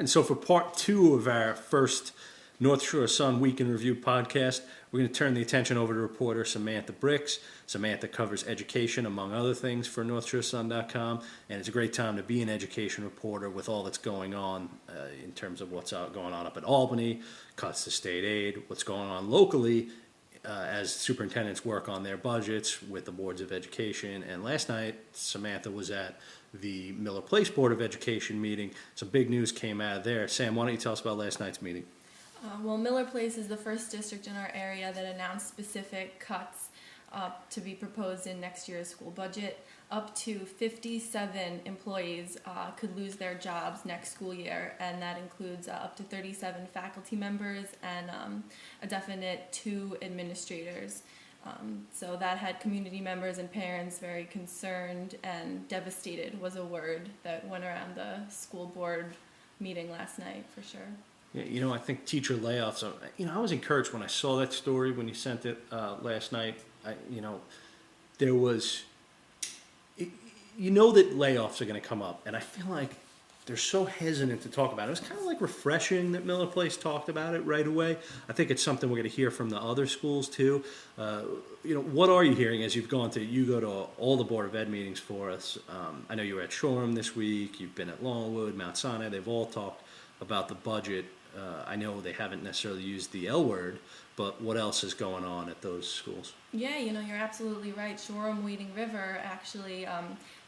And so for part two of our first North Shore Sun Week in Review podcast, we're going to turn the attention over to reporter Samantha Bricks. Samantha covers education, among other things, for NorthShoreSun.com, and it's a great time to be an education reporter with all that's going on in terms of what's going on up at Albany, cuts to state aid, what's going on locally as superintendents work on their budgets with the boards of education. And last night, Samantha was at the Miller Place Board of Education meeting. Some big news came out of there. Sam, why don't you tell us about last night's meeting? Well, Miller Place is the first district in our area that announced specific cuts to be proposed in next year's school budget. Up to 57 employees could lose their jobs next school year, and that includes up to 37 faculty members and a definite 2 administrators. So that had community members and parents very concerned, and devastated was a word that went around the school board meeting last night for sure. Yeah, I think teacher layoffs, I was encouraged when I saw that story when you sent it last night. There was, that layoffs are going to come up, and I feel like they're so hesitant to talk about it. It was kind of like refreshing that Miller Place talked about it right away. I think it's something we're going to hear from the other schools too. What are you hearing as you go to all the Board of Ed meetings for us? I know you were at Shoreham this week, you've been at Longwood, Mount Sinai, they've all talked about the budget. I know they haven't necessarily used the L word, but what else is going on at those schools? Yeah, you're absolutely right. Shoreham Wading River actually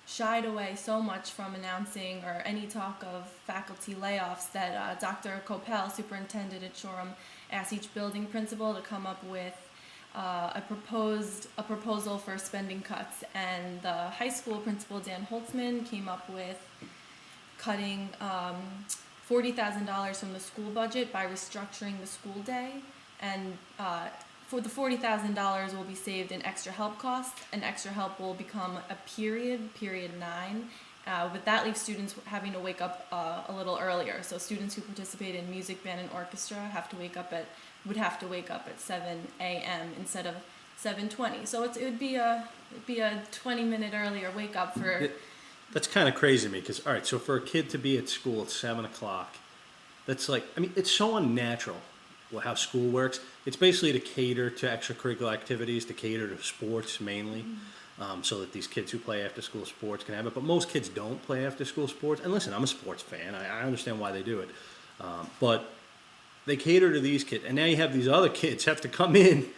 shied away so much from announcing or any talk of faculty layoffs that Dr. Coppell, superintendent at Shoreham, asked each building principal to come up with a proposal for spending cuts. And the high school principal, Dan Holtzman, came up with cutting $40,000 from the school budget by restructuring the school day, and for the $40,000 will be saved in extra help costs, and extra help will become a period 9, but that leaves students having to wake up a little earlier. So students who participate in music, band, and orchestra would have to wake up at 7 a.m. instead of 7:20. So it would be a 20-minute earlier wake up for. That's kind of crazy to me because, all right, so for a kid to be at school at 7 o'clock, that's it's so unnatural how school works. It's basically to cater to extracurricular activities, to cater to sports mainly, so that these kids who play after school sports can have it. But most kids don't play after school sports. And listen, I'm a sports fan. I understand why they do it. But they cater to these kids. And now you have these other kids have to come in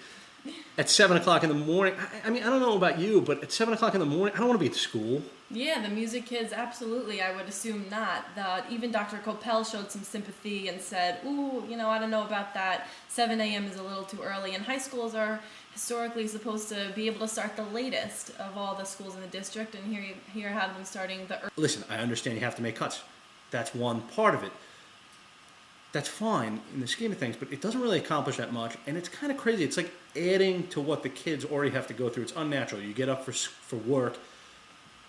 at 7 o'clock in the morning. I don't know about you, but at 7 o'clock in the morning, I don't want to be at school. Yeah, the music kids, absolutely. I would assume not. Even Dr. Coppell showed some sympathy and said, I don't know about that. 7 a.m. is a little too early. And high schools are historically supposed to be able to start the latest of all the schools in the district, and here you have them starting the early. Listen, I understand you have to make cuts. That's one part of it. That's fine in the scheme of things, but it doesn't really accomplish that much, and it's kind of crazy. It's like adding to what the kids already have to go through. It's unnatural. You get up for work.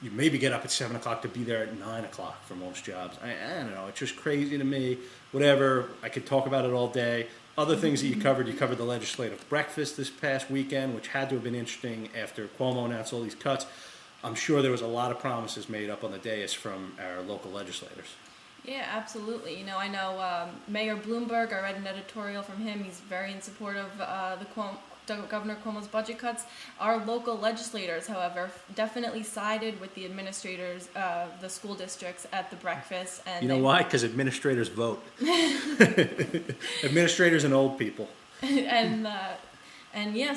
You maybe get up at 7 o'clock to be there at 9 o'clock for most jobs. I don't know. It's just crazy to me. Whatever. I could talk about it all day. Other things that you covered the legislative breakfast this past weekend, which had to have been interesting after Cuomo announced all these cuts. I'm sure there was a lot of promises made up on the dais from our local legislators. Yeah, absolutely. I know Mayor Bloomberg, I read an editorial from him. He's very in support of Governor Cuomo's budget cuts. Our local legislators, however, definitely sided with the administrators, the school districts at the breakfast. And you know why? Because administrators vote. Administrators and old people. And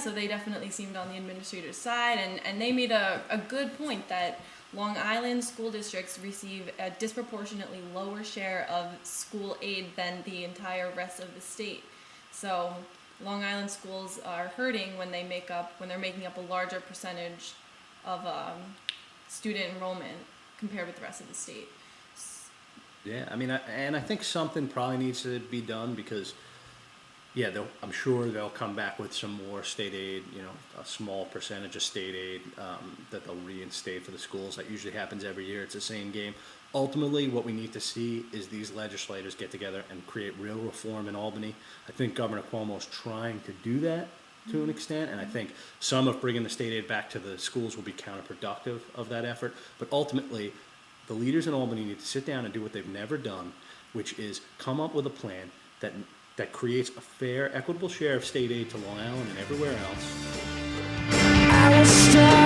so they definitely seemed on the administrators' side, and they made a good point that Long Island school districts receive a disproportionately lower share of school aid than the entire rest of the state. So Long Island schools are hurting when they're making up a larger percentage of student enrollment compared with the rest of the state. Yeah, I think something probably needs to be done because, I'm sure they'll come back with some more state aid, a small percentage of state aid that they'll reinstate for the schools. That usually happens every year. It's the same game. Ultimately, what we need to see is these legislators get together and create real reform in Albany. I think Governor Cuomo's trying to do that to an extent, and I think some of bringing the state aid back to the schools will be counterproductive of that effort. But ultimately, the leaders in Albany need to sit down and do what they've never done, which is come up with a plan that creates a fair, equitable share of state aid to Long Island and everywhere else. I was strong.